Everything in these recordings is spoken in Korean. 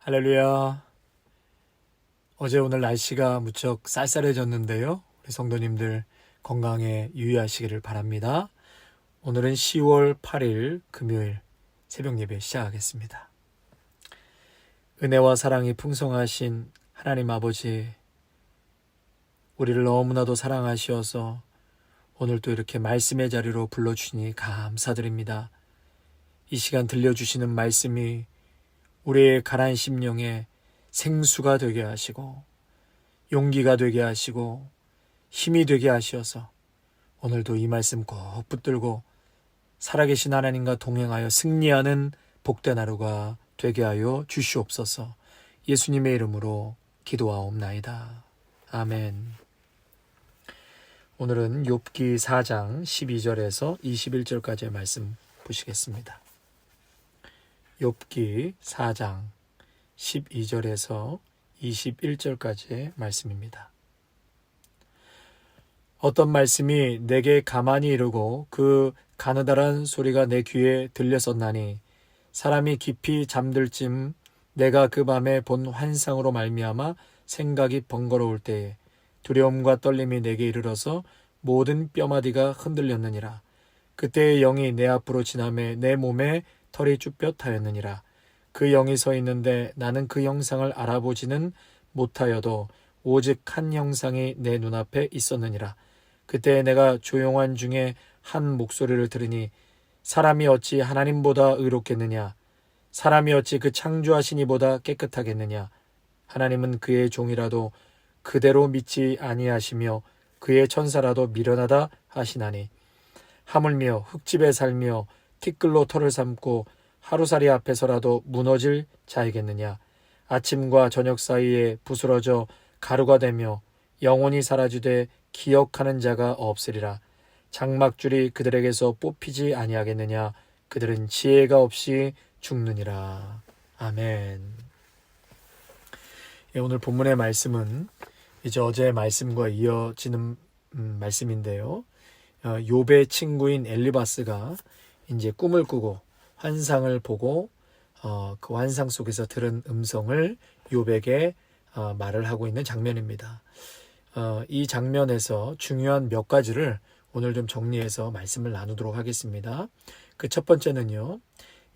할렐루야. 어제 오늘 날씨가 무척 쌀쌀해졌는데요. 우리 성도님들 건강에 유의하시기를 바랍니다. 오늘은 10월 8일 금요일 새벽 예배 시작하겠습니다. 은혜와 사랑이 풍성하신 하나님 아버지, 우리를 너무나도 사랑하시어서 오늘 또 이렇게 말씀의 자리로 불러주시니 감사드립니다. 이 시간 들려주시는 말씀이 우리의 가라앉은 심령에 생수가 되게 하시고 용기가 되게 하시고 힘이 되게 하시어서 오늘도 이 말씀 꼭 붙들고 살아계신 하나님과 동행하여 승리하는 복된 하루가 되게 하여 주시옵소서. 예수님의 이름으로 기도하옵나이다. 아멘. 오늘은 욥기 4장 12절에서 21절까지의 말씀 보시겠습니다. 욥기 4장 12절에서 21절까지의 말씀입니다. 어떤 말씀이 내게 가만히 이르고 그 가느다란 소리가 내 귀에 들렸었나니 사람이 깊이 잠들 쯤 내가 그 밤에 본 환상으로 말미암아 생각이 번거로울 때에 두려움과 떨림이 내게 이르러서 모든 뼈마디가 흔들렸느니라. 그때의 영이 내 앞으로 지나매 내 몸에 털이 쭈뼛하였느니라. 그 영이 서 있는데 나는 그 형상을 알아보지는 못하여도 오직 한 형상이 내 눈앞에 있었느니라. 그때 내가 조용한 중에 한 목소리를 들으니 사람이 어찌 하나님보다 의롭겠느냐? 사람이 어찌 그 창조하신 이보다 깨끗하겠느냐? 하나님은 그의 종이라도 그대로 믿지 아니하시며 그의 천사라도 미련하다 하시나니 하물며 흙집에 살며 티끌로 털을 삼고 하루살이 앞에서라도 무너질 자이겠느냐? 아침과 저녁 사이에 부스러져 가루가 되며 영원히 사라지되 기억하는 자가 없으리라. 장막줄이 그들에게서 뽑히지 아니하겠느냐? 그들은 지혜가 없이 죽느니라. 아멘. 오늘 본문의 말씀은 이제 어제의 말씀과 이어지는 말씀인데요. 욥의 친구인 엘리바스가 이제 꿈을 꾸고 환상을 보고 그 환상 속에서 들은 음성을 욥에게 말을 하고 있는 장면입니다. 이 장면에서 중요한 몇 가지를 오늘 좀 정리해서 말씀을 나누도록 하겠습니다. 그 첫 번째는요.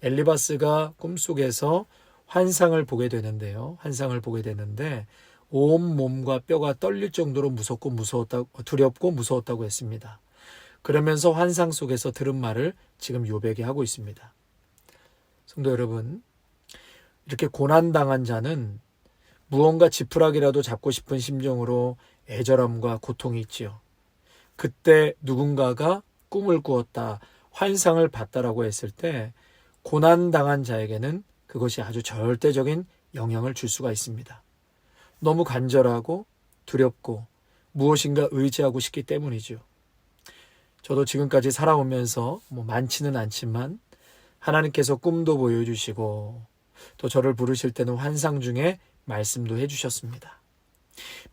엘리바스가 꿈속에서 환상을 보게 되는데요. 환상을 보게 되는데 온 몸과 뼈가 떨릴 정도로 두렵고 무서웠다고 했습니다. 그러면서 환상 속에서 들은 말을 지금 욥에게 하고 있습니다. 성도 여러분, 이렇게 고난당한 자는 무언가 지푸라기라도 잡고 싶은 심정으로 애절함과 고통이 있지요. 그때 누군가가 꿈을 꾸었다, 환상을 봤다라고 했을 때 고난당한 자에게는 그것이 아주 절대적인 영향을 줄 수가 있습니다. 너무 간절하고 두렵고 무엇인가 의지하고 싶기 때문이죠. 저도 지금까지 살아오면서 많지는 않지만 하나님께서 꿈도 보여주시고 또 저를 부르실 때는 환상 중에 말씀도 해주셨습니다.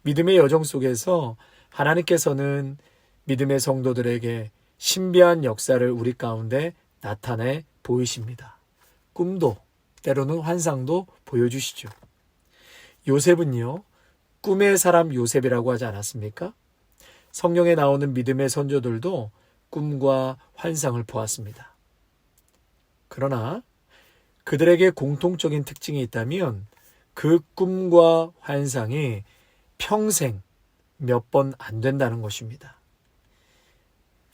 믿음의 여정 속에서 하나님께서는 믿음의 성도들에게 신비한 역사를 우리 가운데 나타내 보이십니다. 꿈도 때로는 환상도 보여주시죠. 요셉은요, 꿈의 사람 요셉이라고 하지 않았습니까? 성경에 나오는 믿음의 선조들도 꿈과 환상을 보았습니다. 그러나 그들에게 공통적인 특징이 있다면 그 꿈과 환상이 평생 몇 번 안 된다는 것입니다.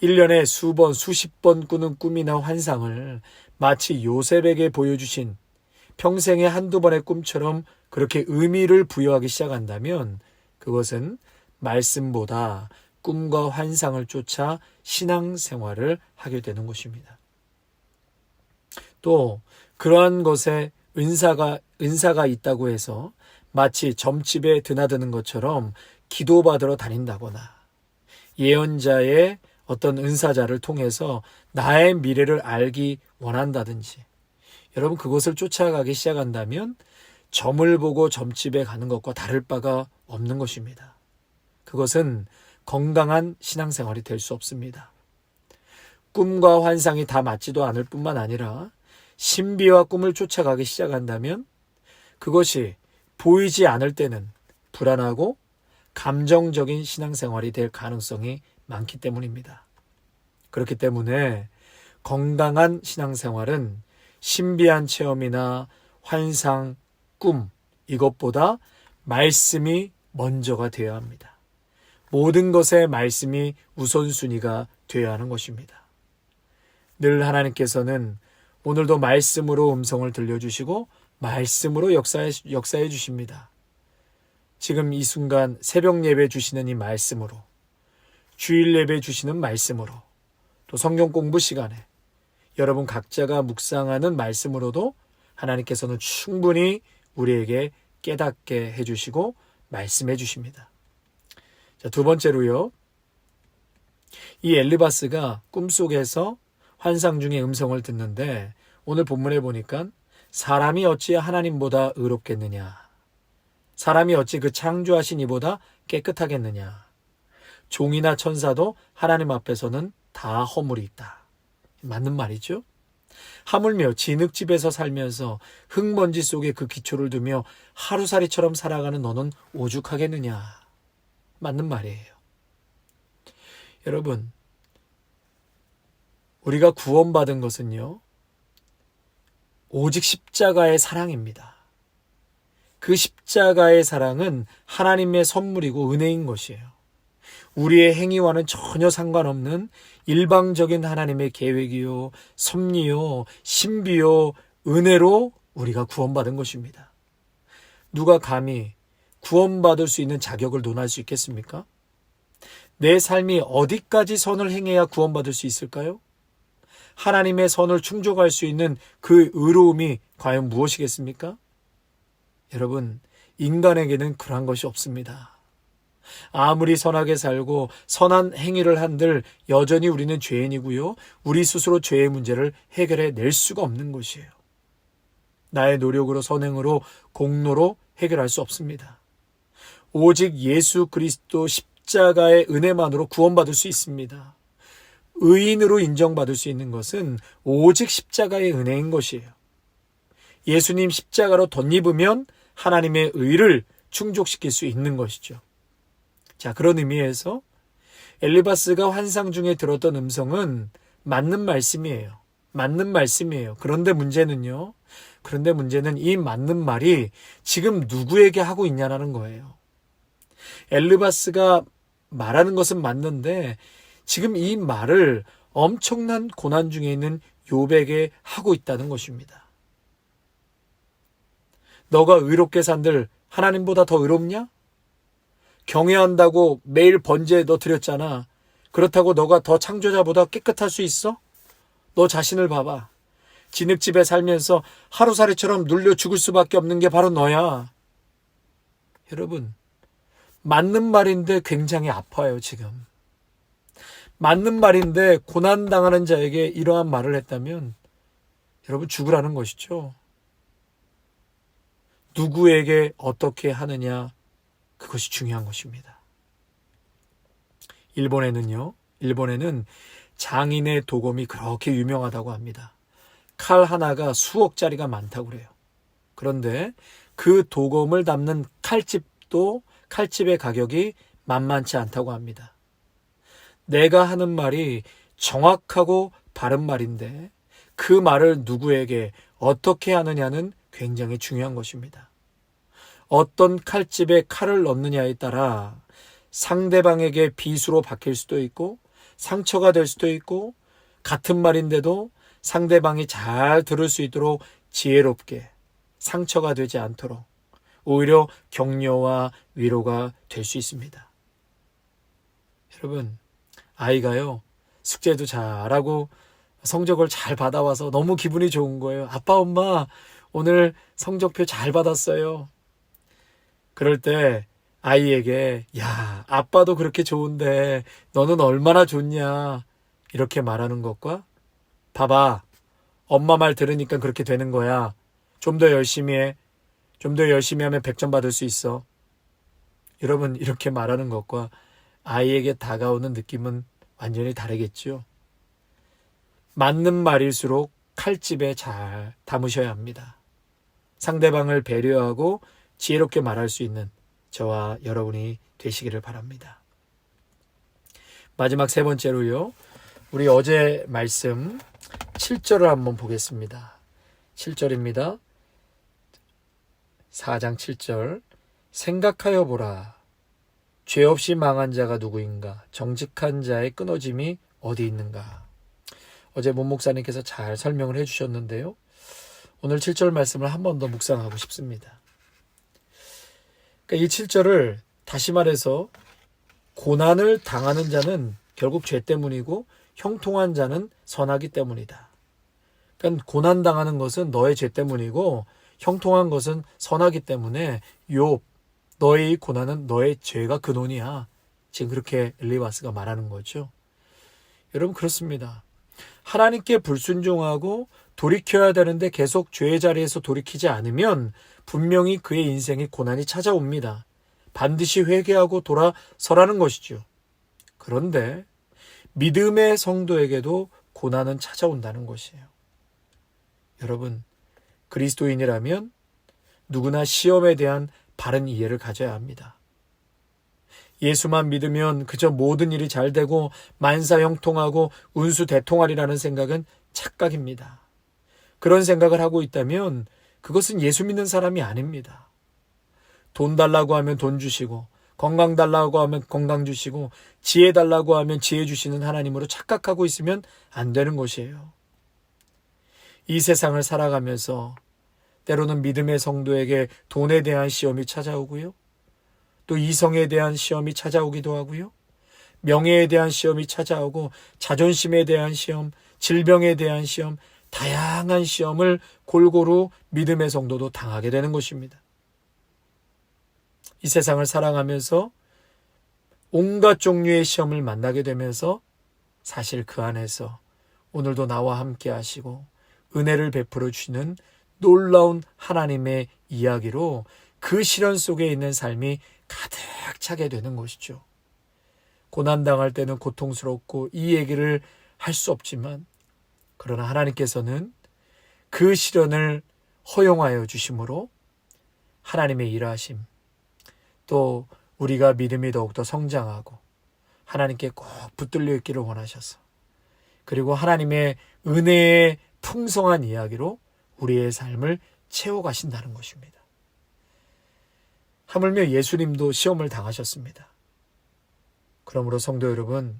1년에 수번, 수십 번 꾸는 꿈이나 환상을 마치 요셉에게 보여주신 평생의 한두 번의 꿈처럼 그렇게 의미를 부여하기 시작한다면 그것은 말씀보다 꿈과 환상을 쫓아 신앙생활을 하게 되는 것입니다. 또 그러한 것에 은사가 있다고 해서 마치 점집에 드나드는 것처럼 기도받으러 다닌다거나 예언자의 어떤 은사자를 통해서 나의 미래를 알기 원한다든지 여러분 그것을 쫓아가기 시작한다면 점을 보고 점집에 가는 것과 다를 바가 없는 것입니다. 그것은 건강한 신앙생활이 될 수 없습니다. 꿈과 환상이 다 맞지도 않을 뿐만 아니라 신비와 꿈을 쫓아가기 시작한다면 그것이 보이지 않을 때는 불안하고 감정적인 신앙생활이 될 가능성이 많기 때문입니다. 그렇기 때문에 건강한 신앙생활은 신비한 체험이나 환상, 꿈 이것보다 말씀이 먼저가 되어야 합니다. 모든 것에 말씀이 우선순위가 되어야 하는 것입니다. 늘 하나님께서는 오늘도 말씀으로 음성을 들려주시고 말씀으로 역사해 주십니다. 지금 이 순간 새벽 예배 주시는 이 말씀으로, 주일 예배 주시는 말씀으로, 또 성경 공부 시간에 여러분 각자가 묵상하는 말씀으로도 하나님께서는 충분히 우리에게 깨닫게 해주시고 말씀해 주십니다. 자, 두 번째로요. 이 엘리바스가 꿈속에서 환상 중에 음성을 듣는데 오늘 본문에 보니까 사람이 어찌 하나님보다 의롭겠느냐. 사람이 어찌 그 창조하신 이보다 깨끗하겠느냐. 종이나 천사도 하나님 앞에서는 다 허물이 있다. 맞는 말이죠. 하물며 진흙집에서 살면서 흙먼지 속에 그 기초를 두며 하루살이처럼 살아가는 너는 오죽하겠느냐. 맞는 말이에요. 여러분, 우리가 구원받은 것은요, 오직 십자가의 사랑입니다. 그 십자가의 사랑은 하나님의 선물이고 은혜인 것이에요. 우리의 행위와는 전혀 상관없는 일방적인 하나님의 계획이요, 섭리요, 신비요, 은혜로 우리가 구원받은 것입니다. 누가 감히 구원받을 수 있는 자격을 논할 수 있겠습니까? 내 삶이 어디까지 선을 행해야 구원받을 수 있을까요? 하나님의 선을 충족할 수 있는 그 의로움이 과연 무엇이겠습니까? 여러분, 인간에게는 그러한 것이 없습니다. 아무리 선하게 살고 선한 행위를 한들 여전히 우리는 죄인이고요. 우리 스스로 죄의 문제를 해결해 낼 수가 없는 것이에요. 나의 노력으로 선행으로 공로로 해결할 수 없습니다. 오직 예수 그리스도 십자가의 은혜만으로 구원받을 수 있습니다. 의인으로 인정받을 수 있는 것은 오직 십자가의 은혜인 것이에요. 예수님 십자가로 덧입으면 하나님의 의를 충족시킬 수 있는 것이죠. 자, 그런 의미에서 엘리바스가 환상 중에 들었던 음성은 맞는 말씀이에요. 맞는 말씀이에요. 그런데 문제는 이 맞는 말이 지금 누구에게 하고 있냐는 거예요. 엘리바스가 말하는 것은 맞는데 지금 이 말을 엄청난 고난 중에 있는 욥에게 하고 있다는 것입니다. 너가 의롭게 산들 하나님보다 더 의롭냐? 경외한다고 매일 번제 너 드렸잖아. 그렇다고 너가 더 창조자보다 깨끗할 수 있어? 너 자신을 봐봐. 진흙집에 살면서 하루살이처럼 눌려 죽을 수밖에 없는 게 바로 너야. 여러분, 맞는 말인데 굉장히 아파요, 지금. 맞는 말인데 고난당하는 자에게 이러한 말을 했다면 여러분 죽으라는 것이죠. 누구에게 어떻게 하느냐, 그것이 중요한 것입니다. 일본에는 장인의 도검이 그렇게 유명하다고 합니다. 칼 하나가 수억짜리가 많다고 그래요. 그런데 그 도검을 담는 칼집의 가격이 만만치 않다고 합니다. 내가 하는 말이 정확하고 바른 말인데 그 말을 누구에게 어떻게 하느냐는 굉장히 중요한 것입니다. 어떤 칼집에 칼을 넣느냐에 따라 상대방에게 비수로 박힐 수도 있고 상처가 될 수도 있고 같은 말인데도 상대방이 잘 들을 수 있도록 지혜롭게 상처가 되지 않도록 오히려 격려와 위로가 될 수 있습니다. 여러분, 아이가요, 숙제도 잘하고 성적을 잘 받아와서 너무 기분이 좋은 거예요. 아빠, 엄마, 오늘 성적표 잘 받았어요. 그럴 때 아이에게 야, 아빠도 그렇게 좋은데 너는 얼마나 좋냐 이렇게 말하는 것과 봐봐, 엄마 말 들으니까 그렇게 되는 거야. 좀 더 열심히 해. 좀 더 열심히 하면 100점 받을 수 있어. 여러분, 이렇게 말하는 것과 아이에게 다가오는 느낌은 완전히 다르겠죠. 맞는 말일수록 칼집에 잘 담으셔야 합니다. 상대방을 배려하고 지혜롭게 말할 수 있는 저와 여러분이 되시기를 바랍니다. 마지막 세 번째로요. 우리 어제 말씀 7절을 한번 보겠습니다. 7절입니다. 4장 7절. 생각하여 보라. 죄 없이 망한 자가 누구인가? 정직한 자의 끊어짐이 어디 있는가? 어제 문 목사님께서 잘 설명을 해주셨는데요. 오늘 7절 말씀을 한 번 더 묵상하고 싶습니다. 그러니까 이 7절을 다시 말해서 고난을 당하는 자는 결국 죄 때문이고 형통한 자는 선하기 때문이다. 그러니까 고난당하는 것은 너의 죄 때문이고 형통한 것은 선하기 때문에 욥, 너의 고난은 너의 죄가 근원이야. 지금 그렇게 엘리바스가 말하는 거죠. 여러분 그렇습니다. 하나님께 불순종하고 돌이켜야 되는데 계속 죄의 자리에서 돌이키지 않으면 분명히 그의 인생에 고난이 찾아옵니다. 반드시 회개하고 돌아서라는 것이죠. 그런데 믿음의 성도에게도 고난은 찾아온다는 것이에요. 여러분, 그리스도인이라면 누구나 시험에 대한 바른 이해를 가져야 합니다. 예수만 믿으면 그저 모든 일이 잘 되고 만사형통하고 운수대통하리라는 생각은 착각입니다. 그런 생각을 하고 있다면 그것은 예수 믿는 사람이 아닙니다. 돈 달라고 하면 돈 주시고 건강 달라고 하면 건강 주시고 지혜 달라고 하면 지혜 주시는 하나님으로 착각하고 있으면 안 되는 것이에요. 이 세상을 살아가면서 때로는 믿음의 성도에게 돈에 대한 시험이 찾아오고요. 또 이성에 대한 시험이 찾아오기도 하고요. 명예에 대한 시험이 찾아오고 자존심에 대한 시험, 질병에 대한 시험, 다양한 시험을 골고루 믿음의 성도도 당하게 되는 것입니다. 이 세상을 살아가면서 온갖 종류의 시험을 만나게 되면서 사실 그 안에서 오늘도 나와 함께 하시고 은혜를 베풀어 주시는 놀라운 하나님의 이야기로 그 시련 속에 있는 삶이 가득 차게 되는 것이죠. 고난당할 때는 고통스럽고 이 얘기를 할 수 없지만 그러나 하나님께서는 그 시련을 허용하여 주심으로 하나님의 일하심, 또 우리가 믿음이 더욱더 성장하고 하나님께 꼭 붙들려 있기를 원하셔서 그리고 하나님의 은혜의 풍성한 이야기로 우리의 삶을 채워가신다는 것입니다. 하물며 예수님도 시험을 당하셨습니다. 그러므로 성도 여러분,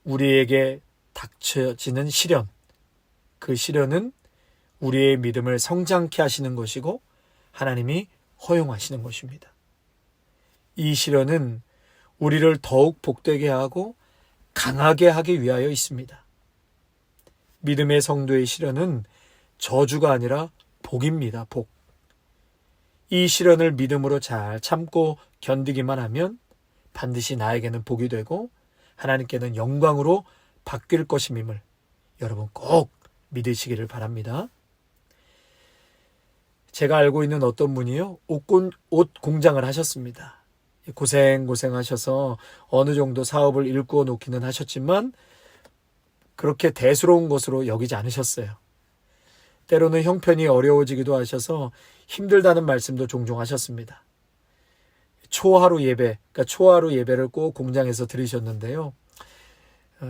우리에게 닥쳐지는 시련, 그 시련은 우리의 믿음을 성장케 하시는 것이고 하나님이 허용하시는 것입니다. 이 시련은 우리를 더욱 복되게 하고 강하게 하기 위하여 있습니다. 믿음의 성도의 시련은 저주가 아니라 복입니다. 복. 이 시련을 믿음으로 잘 참고 견디기만 하면 반드시 나에게는 복이 되고 하나님께는 영광으로 바뀔 것임임을 여러분 꼭 믿으시기를 바랍니다. 제가 알고 있는 어떤 분이요, 옷 공장을 하셨습니다. 고생하셔서 어느 정도 사업을 일구어 놓기는 하셨지만 그렇게 대수로운 것으로 여기지 않으셨어요. 때로는 형편이 어려워지기도 하셔서 힘들다는 말씀도 종종 하셨습니다. 초하루 예배를 꼭 공장에서 드리셨는데요.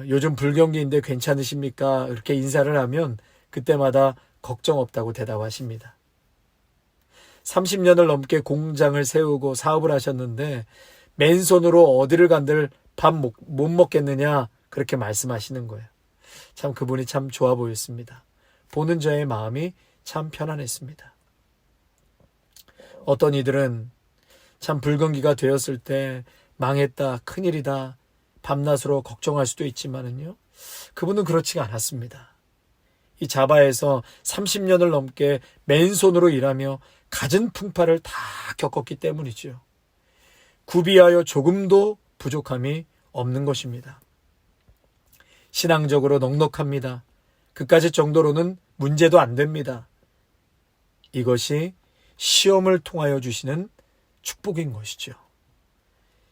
요즘 불경기인데 괜찮으십니까? 이렇게 인사를 하면 그때마다 걱정 없다고 대답하십니다. 30년을 넘게 공장을 세우고 사업을 하셨는데 맨손으로 어디를 간들 밥 못 먹겠느냐 그렇게 말씀하시는 거예요. 참 그분이 참 좋아 보였습니다. 보는 저의 마음이 참 편안했습니다. 어떤 이들은 참 불경기가 되었을 때 망했다, 큰일이다, 밤낮으로 걱정할 수도 있지만은요, 그분은 그렇지가 않았습니다. 이 자바에서 30년을 넘게 맨손으로 일하며 갖은 풍파를 다 겪었기 때문이죠. 구비하여 조금도 부족함이 없는 것입니다. 신앙적으로 넉넉합니다. 그까짓 정도로는 문제도 안 됩니다. 이것이 시험을 통하여 주시는 축복인 것이죠.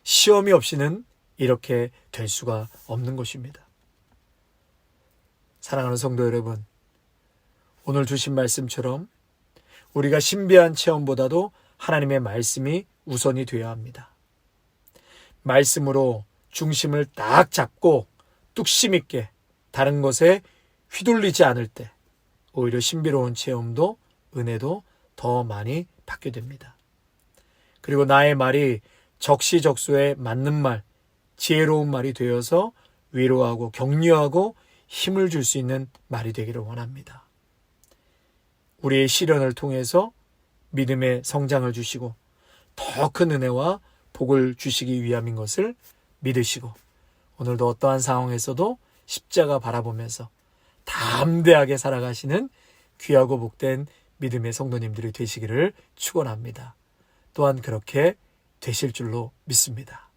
시험이 없이는 이렇게 될 수가 없는 것입니다. 사랑하는 성도 여러분, 오늘 주신 말씀처럼 우리가 신비한 체험보다도 하나님의 말씀이 우선이 되어야 합니다. 말씀으로 중심을 딱 잡고 뚝심 있게 다른 것에 휘둘리지 않을 때 오히려 신비로운 체험도 은혜도 더 많이 받게 됩니다. 그리고 나의 말이 적시적소에 맞는 말, 지혜로운 말이 되어서 위로하고 격려하고 힘을 줄 수 있는 말이 되기를 원합니다. 우리의 시련을 통해서 믿음의 성장을 주시고 더 큰 은혜와 복을 주시기 위함인 것을 믿으시고 오늘도 어떠한 상황에서도 십자가 바라보면서 담대하게 살아가시는 귀하고 복된 믿음의 성도님들이 되시기를 축원합니다. 또한 그렇게 되실 줄로 믿습니다.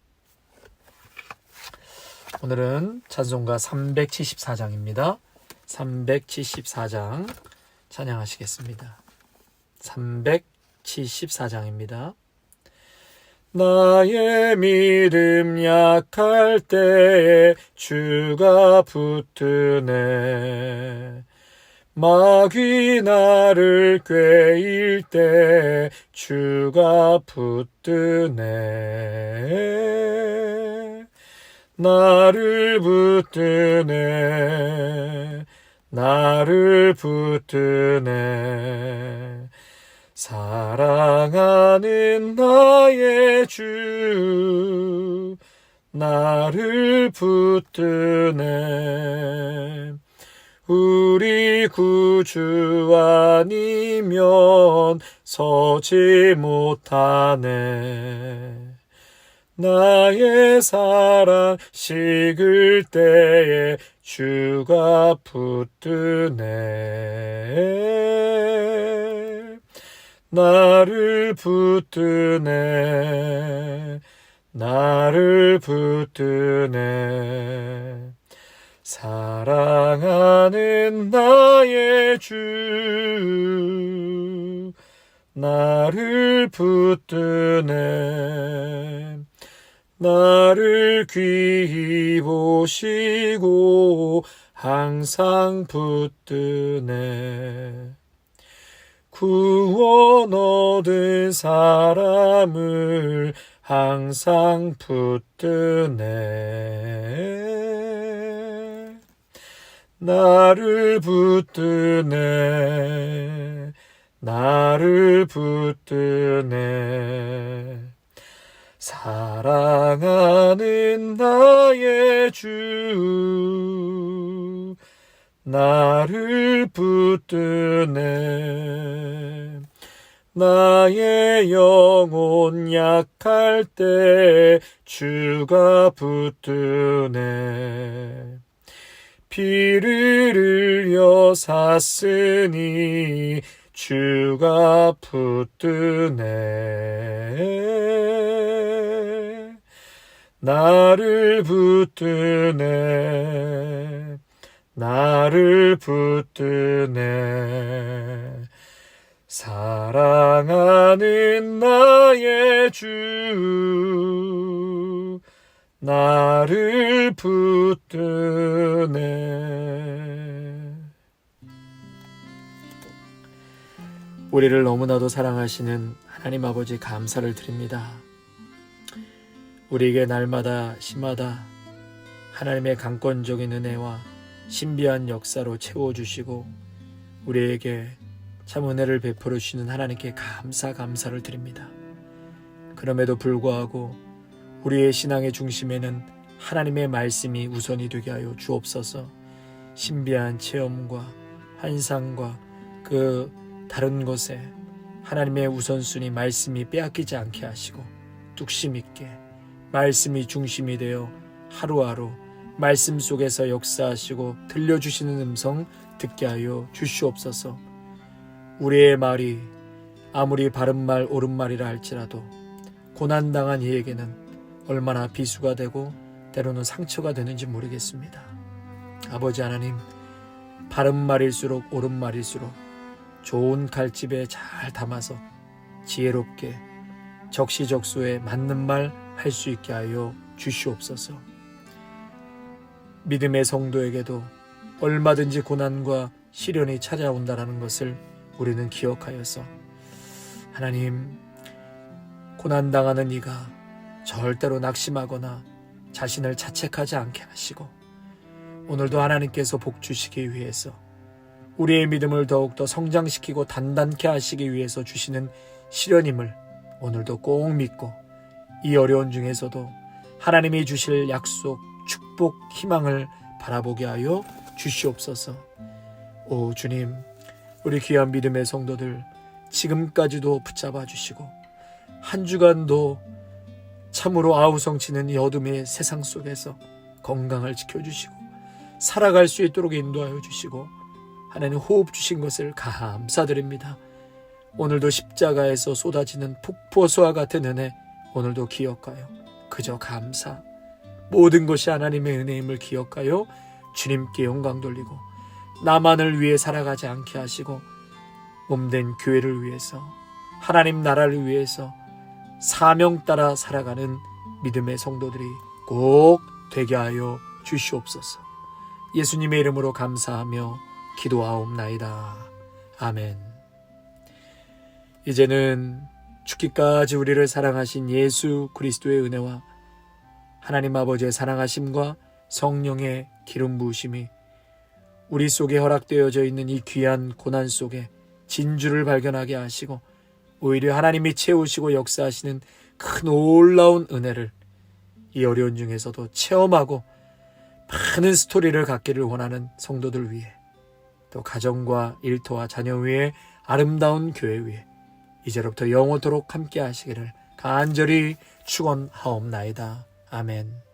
오늘은 찬송가 374장입니다. 374장 찬양하시겠습니다. 374장입니다. 나의 믿음 약할 때에 주가 붙드네. 마귀 나를 꾀일 때 주가 붙드네. 나를 붙드네. 나를 붙드네. 사랑하는 나의 주 나를 붙드네. 우리 구주 아니면 서지 못하네. 나의 사랑 식을 때에 주가 붙드네. 나를 붙드네. 나를 붙드네. 사랑하는 나의 주 나를 붙드네. 나를 귀히 보시고 항상 붙드네. 구원 얻은 사람을 항상 붙드네. 나를 붙드네. 나를 붙드네. 사랑하는 나의 주 나를 붙드네. 나의 영혼 약할 때 주가 붙드네. 피를 흘려 샀으니 주가 붙드네. 나를 붙드네. 나를 붙드네. 사랑하는 나의 주 나를 붙드네. 우리를 너무나도 사랑하시는 하나님 아버지 감사를 드립니다. 우리에게 날마다 시마다 하나님의 강권적인 은혜와 신비한 역사로 채워주시고 우리에게 참 은혜를 베풀어 주시는 하나님께 감사를 드립니다. 그럼에도 불구하고 우리의 신앙의 중심에는 하나님의 말씀이 우선이 되게 하여 주옵소서. 신비한 체험과 환상과 그 다른 것에 하나님의 우선순위 말씀이 빼앗기지 않게 하시고 뚝심 있게 말씀이 중심이 되어 하루하루 말씀 속에서 역사하시고 들려주시는 음성 듣게 하여 주시옵소서. 우리의 말이 아무리 바른 말 옳은 말이라 할지라도 고난당한 이에게는 얼마나 비수가 되고 때로는 상처가 되는지 모르겠습니다. 아버지 하나님, 바른 말일수록 옳은 말일수록 좋은 칼집에 잘 담아서 지혜롭게 적시적소에 맞는 말 할 수 있게 하여 주시옵소서. 믿음의 성도에게도 얼마든지 고난과 시련이 찾아온다는 것을 우리는 기억하여서 하나님, 고난당하는 이가 절대로 낙심하거나 자신을 자책하지 않게 하시고 오늘도 하나님께서 복 주시기 위해서 우리의 믿음을 더욱더 성장시키고 단단케 하시기 위해서 주시는 시련임을 오늘도 꼭 믿고 이 어려운 중에서도 하나님이 주실 약속, 축복, 희망을 바라보게 하여 주시옵소서. 오 주님, 우리 귀한 믿음의 성도들 지금까지도 붙잡아 주시고 한 주간도 참으로 아우성치는 이 어둠의 세상 속에서 건강을 지켜주시고 살아갈 수 있도록 인도하여 주시고 하나님 호흡 주신 것을 감사드립니다. 오늘도 십자가에서 쏟아지는 폭포수와 같은 은혜 오늘도 기억하여 그저 감사, 모든 것이 하나님의 은혜임을 기억하여 주님께 영광 돌리고 나만을 위해 살아가지 않게 하시고 몸된 교회를 위해서 하나님 나라를 위해서 사명 따라 살아가는 믿음의 성도들이 꼭 되게 하여 주시옵소서. 예수님의 이름으로 감사하며 기도하옵나이다. 아멘. 이제는 죽기까지 우리를 사랑하신 예수 그리스도의 은혜와 하나님 아버지의 사랑하심과 성령의 기름 부으심이 우리 속에 허락되어져 있는 이 귀한 고난 속에 진주를 발견하게 하시고 오히려 하나님이 채우시고 역사하시는 큰 놀라운 은혜를 이 어려운 중에서도 체험하고 많은 스토리를 갖기를 원하는 성도들 위해 또 가정과 일터와 자녀 위에 아름다운 교회 위에 이제로부터 영원토록 함께 하시기를 간절히 축원하옵나이다. 아멘.